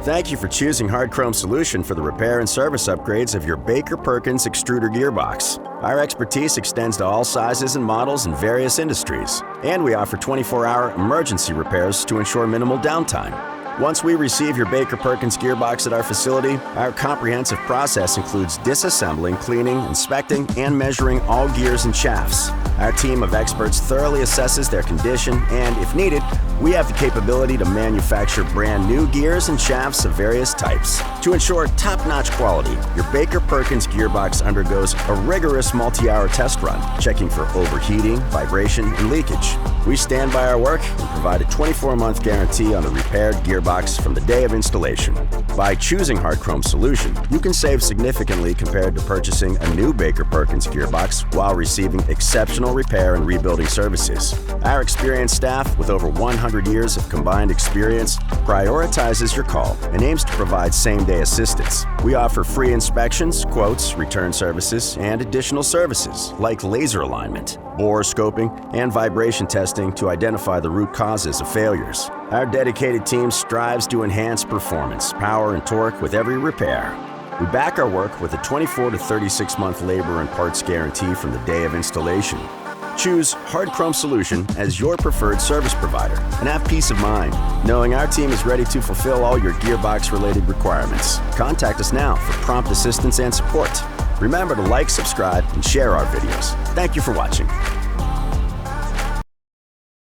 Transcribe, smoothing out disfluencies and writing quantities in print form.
Thank you for choosing Hard Chrome Solution for the repair and service upgrades of your Baker Perkins Extruder Gearbox. Our expertise extends to all sizes and models in various industries, and we offer 24-hour emergency repairs to ensure minimal downtime. Once we receive your Baker Perkins Gearbox at our facility, our comprehensive process includes disassembling, cleaning, inspecting, and measuring all gears and shafts. Our team of experts thoroughly assesses their condition, and if needed, we have the capability to manufacture brand new gears and shafts of various types. To ensure top-notch quality, your Baker Perkins Gearbox undergoes a rigorous multi-hour test run, checking for overheating, vibration, and leakage. We stand by our work and provide a 24-month guarantee on the repaired gearbox from the day of installation. By choosing Hard Chrome Solution, you can save significantly compared to purchasing a new Baker Perkins Gearbox while receiving exceptional repair and rebuilding services. Our experienced staff, with over 100 years of combined experience, prioritizes your call and aims to provide same-day assistance. We offer free inspections, quotes, return services, and additional services like laser alignment, bore scoping, and vibration testing to identify the root causes of failures. Our dedicated team strives to enhance performance, power, and torque with every repair. We back our work with a 24 to 36-month labor and parts guarantee from the day of installation. Choose Hard Chrome Solution as your preferred service provider and have peace of mind, knowing our team is ready to fulfill all your gearbox-related requirements. Contact us now for prompt assistance and support. Remember to like, subscribe, and share our videos. Thank you for watching.